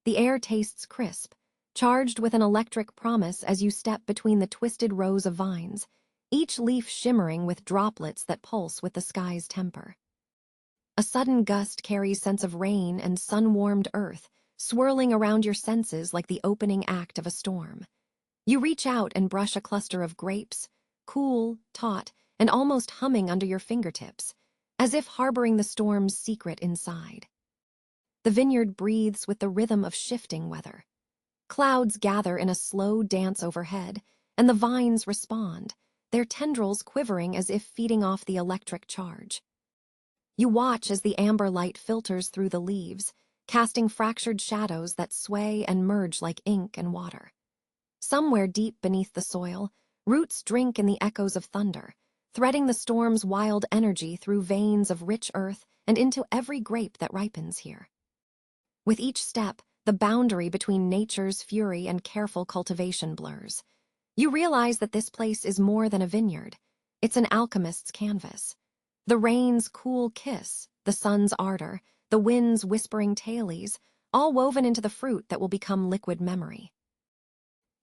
The air tastes crisp, charged with an electric promise as you step between the twisted rows of vines, each leaf shimmering with droplets that pulse with the sky's temper. A sudden gust carries sense of rain and sun-warmed earth, swirling around your senses like the opening act of a storm. You reach out and brush a cluster of grapes, cool, taut, and almost humming under your fingertips, as if harboring the storm's secret inside. The vineyard breathes with the rhythm of shifting weather. Clouds gather in a slow dance overhead, and the vines respond, their tendrils quivering as if feeding off the electric charge. You watch as the amber light filters through the leaves, casting fractured shadows that sway and merge like ink and water. Somewhere deep beneath the soil, roots drink in the echoes of thunder, threading the storm's wild energy through veins of rich earth and into every grape that ripens here. With each step, the boundary between nature's fury and careful cultivation blurs. You realize that this place is more than a vineyard. It's an alchemist's canvas. The rain's cool kiss, the sun's ardor, the wind's whispering tailies, all woven into the fruit that will become liquid memory.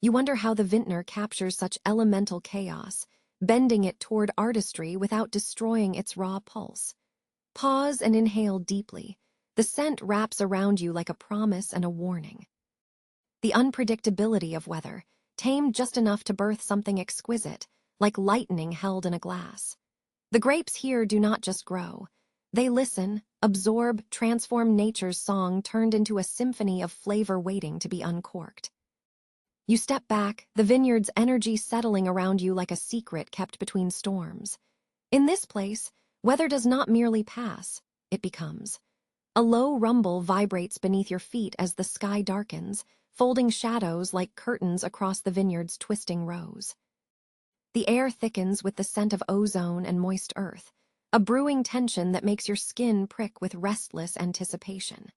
You wonder how the vintner captures such elemental chaos, bending it toward artistry without destroying its raw pulse. Pause and inhale deeply. The scent wraps around you like a promise and a warning. The unpredictability of weather, tamed just enough to birth something exquisite, like lightning held in a glass. The grapes here do not just grow. They listen, absorb, transform nature's song turned into a symphony of flavor waiting to be uncorked. You step back, the vineyard's energy settling around you like a secret kept between storms. In this place, weather does not merely pass, it becomes. A low rumble vibrates beneath your feet as the sky darkens, folding shadows like curtains across the vineyard's twisting rows. The air thickens with the scent of ozone and moist earth, a brewing tension that makes your skin prick with restless anticipation.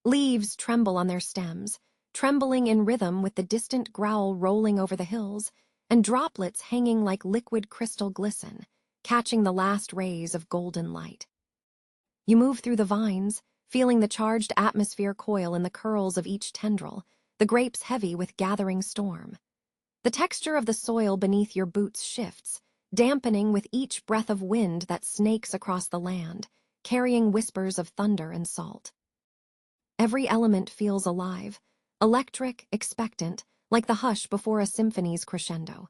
Leaves tremble on their stems, trembling in rhythm with the distant growl rolling over the hills, and droplets hanging like liquid crystal glisten, catching the last rays of golden light. You move through the vines, feeling the charged atmosphere coil in the curls of each tendril, the grapes heavy with gathering storm. The texture of the soil beneath your boots shifts, dampening with each breath of wind that snakes across the land, carrying whispers of thunder and salt. Every element feels alive, electric, expectant, like the hush before a symphony's crescendo.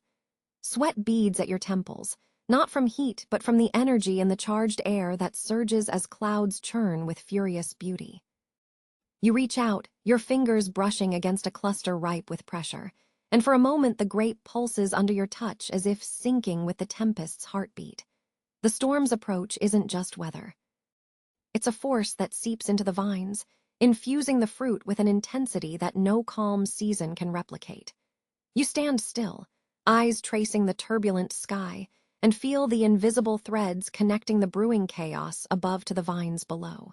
Sweat beads at your temples, not from heat but from the energy in the charged air that surges as clouds churn with furious beauty. You reach out, your fingers brushing against a cluster ripe with pressure, and for a moment the grape pulses under your touch as if syncing with the tempest's heartbeat. The storm's approach isn't just weather. It's a force that seeps into the vines, infusing the fruit with an intensity that no calm season can replicate. You stand still, eyes tracing the turbulent sky, and feel the invisible threads connecting the brewing chaos above to the vines below.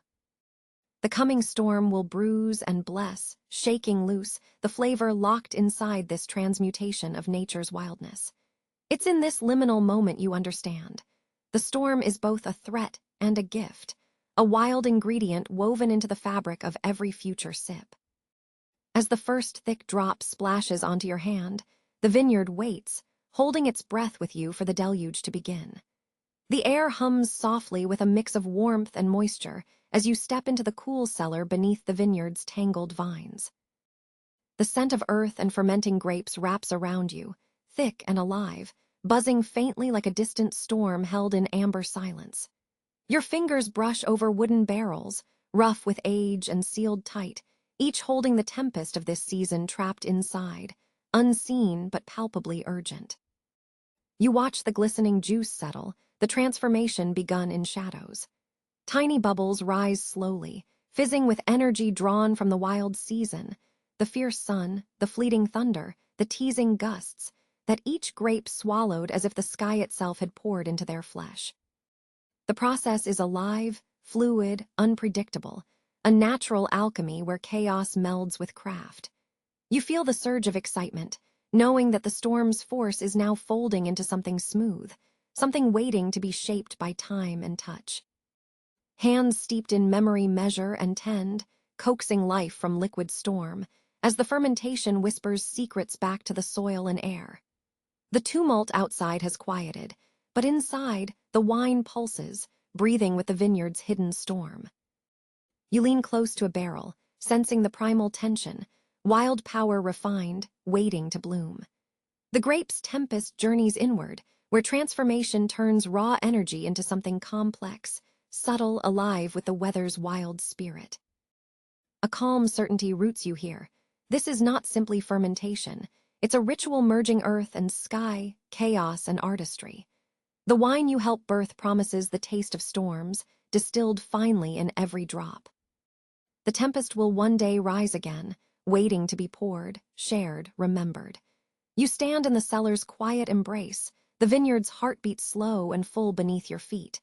The coming storm will bruise and bless, shaking loose, the flavor locked inside this transmutation of nature's wildness. It's in this liminal moment you understand. The storm is both a threat and a gift, a wild ingredient woven into the fabric of every future sip. As the first thick drop splashes onto your hand, the vineyard waits, holding its breath with you for the deluge to begin. The air hums softly with a mix of warmth and moisture as you step into the cool cellar beneath the vineyard's tangled vines. The scent of earth and fermenting grapes wraps around you, thick and alive, buzzing faintly like a distant storm held in amber silence. Your fingers brush over wooden barrels, rough with age and sealed tight, each holding the tempest of this season trapped inside, unseen but palpably urgent. You watch the glistening juice settle, the transformation begun in shadows. Tiny bubbles rise slowly, fizzing with energy drawn from the wild season, the fierce sun, the fleeting thunder, the teasing gusts, that each grape swallowed as if the sky itself had poured into their flesh. The process is alive, fluid, unpredictable, a natural alchemy where chaos melds with craft. You feel the surge of excitement, knowing that the storm's force is now folding into something smooth, something waiting to be shaped by time and touch. Hands steeped in memory measure and tend, coaxing life from liquid storm, as the fermentation whispers secrets back to the soil and air. The tumult outside has quieted, but inside, the wine pulses, breathing with the vineyard's hidden storm. You lean close to a barrel, sensing the primal tension, wild power refined, waiting to bloom. The grape's tempest journeys inward, where transformation turns raw energy into something complex, subtle, alive with the weather's wild spirit. A calm certainty roots you here. This is not simply fermentation. It's a ritual merging earth and sky, chaos and artistry. The wine you help birth promises the taste of storms, distilled finely in every drop. The tempest will one day rise again, waiting to be poured, shared, remembered. You stand in the cellar's quiet embrace, the vineyard's heartbeat slow and full beneath your feet.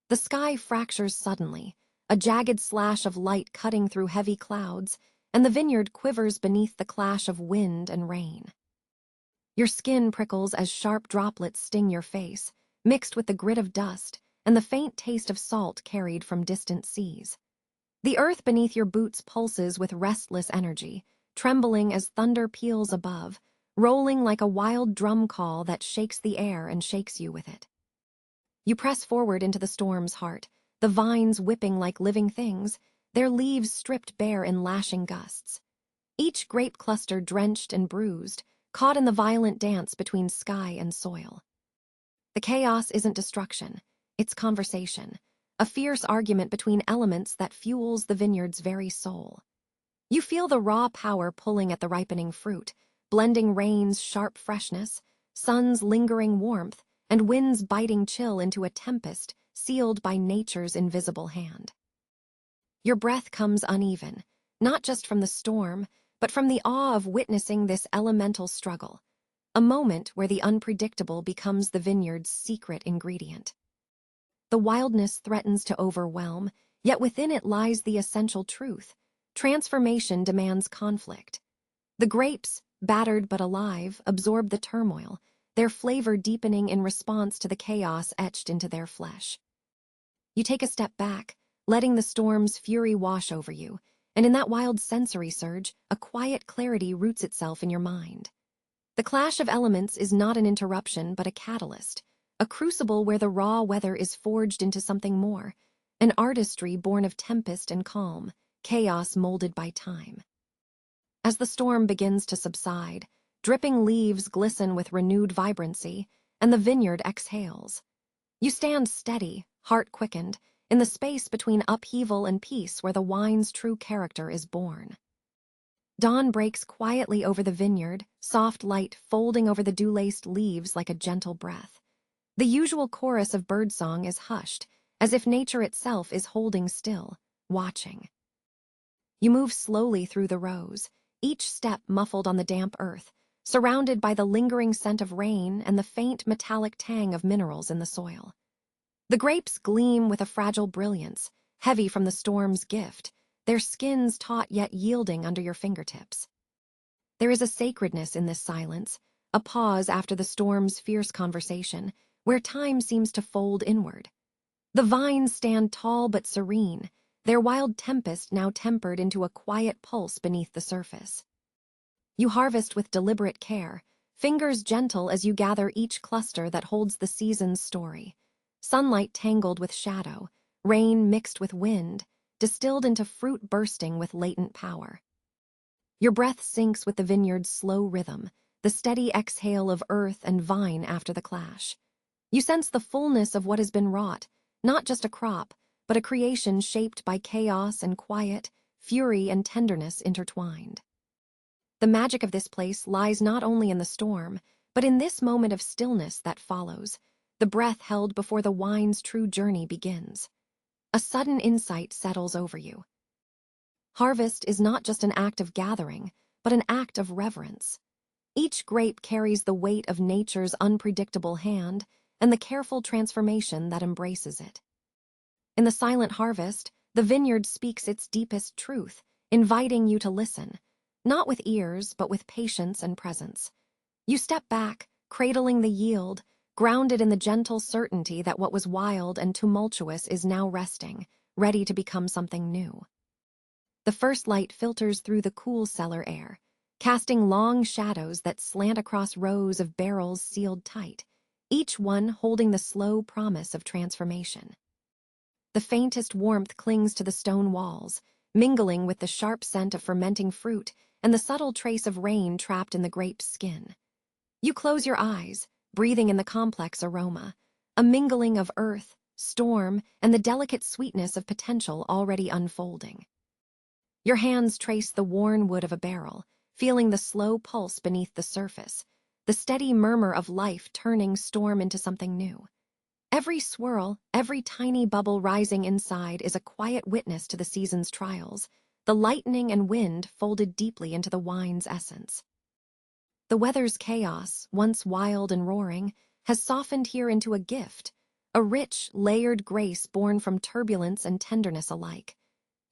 The sky fractures suddenly, a jagged slash of light cutting through heavy clouds, and the vineyard quivers beneath the clash of wind and rain. Your skin prickles as sharp droplets sting your face, mixed with the grit of dust and the faint taste of salt carried from distant seas. The earth beneath your boots pulses with restless energy, trembling as thunder peals above, rolling like a wild drum call that shakes the air and shakes you with it. You press forward into the storm's heart, the vines whipping like living things, their leaves stripped bare in lashing gusts. Each grape cluster drenched and bruised, caught in the violent dance between sky and soil. The chaos isn't destruction, it's conversation, a fierce argument between elements that fuels the vineyard's very soul. You feel the raw power pulling at the ripening fruit, blending rain's sharp freshness, sun's lingering warmth, and wind's biting chill into a tempest sealed by nature's invisible hand. Your breath comes uneven, not just from the storm, but from the awe of witnessing this elemental struggle, a moment where the unpredictable becomes the vineyard's secret ingredient. The wildness threatens to overwhelm, yet within it lies the essential truth. Transformation demands conflict. The grapes, battered but alive, absorb the turmoil, their flavor deepening in response to the chaos etched into their flesh. You take a step back, letting the storm's fury wash over you, and in that wild sensory surge, a quiet clarity roots itself in your mind. The clash of elements is not an interruption but a catalyst, a crucible where the raw weather is forged into something more, an artistry born of tempest and calm, chaos molded by time. As the storm begins to subside, dripping leaves glisten with renewed vibrancy, and the vineyard exhales. You stand steady, heart quickened, in the space between upheaval and peace where the wine's true character is born. Dawn breaks quietly over the vineyard, soft light folding over the dew-laced leaves like a gentle breath. The usual chorus of birdsong is hushed, as if nature itself is holding still, watching. You move slowly through the rows, each step muffled on the damp earth, surrounded by the lingering scent of rain and the faint metallic tang of minerals in the soil. The grapes gleam with a fragile brilliance, heavy from the storm's gift, their skins taut yet yielding under your fingertips. There is a sacredness in this silence, a pause after the storm's fierce conversation, where time seems to fold inward. The vines stand tall but serene, their wild tempest now tempered into a quiet pulse beneath the surface. You harvest with deliberate care, fingers gentle as you gather each cluster that holds the season's story. Sunlight tangled with shadow, rain mixed with wind, distilled into fruit bursting with latent power. Your breath syncs with the vineyard's slow rhythm, the steady exhale of earth and vine after the clash. You sense the fullness of what has been wrought, not just a crop, but a creation shaped by chaos and quiet, fury and tenderness intertwined. The magic of this place lies not only in the storm, but in this moment of stillness that follows, the breath held before the wine's true journey begins. A sudden insight settles over you. Harvest is not just an act of gathering, but an act of reverence. Each grape carries the weight of nature's unpredictable hand and the careful transformation that embraces it. In the silent harvest, the vineyard speaks its deepest truth, inviting you to listen, not with ears, but with patience and presence. You step back, cradling the yield, grounded in the gentle certainty that what was wild and tumultuous is now resting, ready to become something new. The first light filters through the cool cellar air, casting long shadows that slant across rows of barrels sealed tight, each one holding the slow promise of transformation. The faintest warmth clings to the stone walls, mingling with the sharp scent of fermenting fruit and the subtle trace of rain trapped in the grape's skin. You close your eyes, breathing in the complex aroma, a mingling of earth, storm, and the delicate sweetness of potential already unfolding. Your hands trace the worn wood of a barrel, feeling the slow pulse beneath the surface, the steady murmur of life turning storm into something new. Every swirl, every tiny bubble rising inside is a quiet witness to the season's trials, the lightning and wind folded deeply into the wine's essence. The weather's chaos, once wild and roaring, has softened here into a gift, a rich, layered grace born from turbulence and tenderness alike.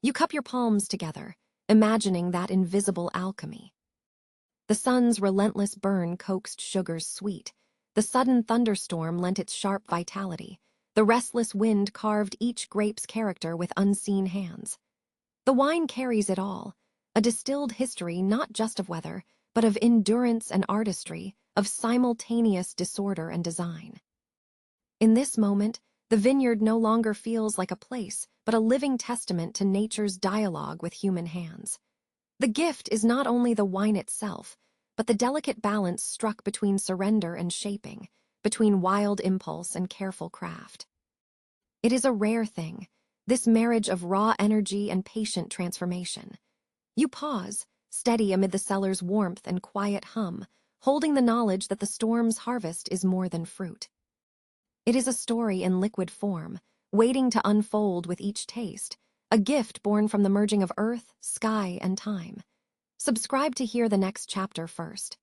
You cup your palms together, imagining that invisible alchemy. The sun's relentless burn coaxed sugars sweet. The sudden thunderstorm lent its sharp vitality. The restless wind carved each grape's character with unseen hands. The wine carries it all, a distilled history not just of weather, but of endurance and artistry, of simultaneous disorder and design. In this moment, the vineyard no longer feels like a place, but a living testament to nature's dialogue with human hands. The gift is not only the wine itself, but the delicate balance struck between surrender and shaping, between wild impulse and careful craft. It is a rare thing, this marriage of raw energy and patient transformation. You pause, steady amid the cellar's warmth and quiet hum, holding the knowledge that the storm's harvest is more than fruit. It is a story in liquid form, waiting to unfold with each taste, a gift born from the merging of earth, sky, and time. Subscribe to hear the next chapter first.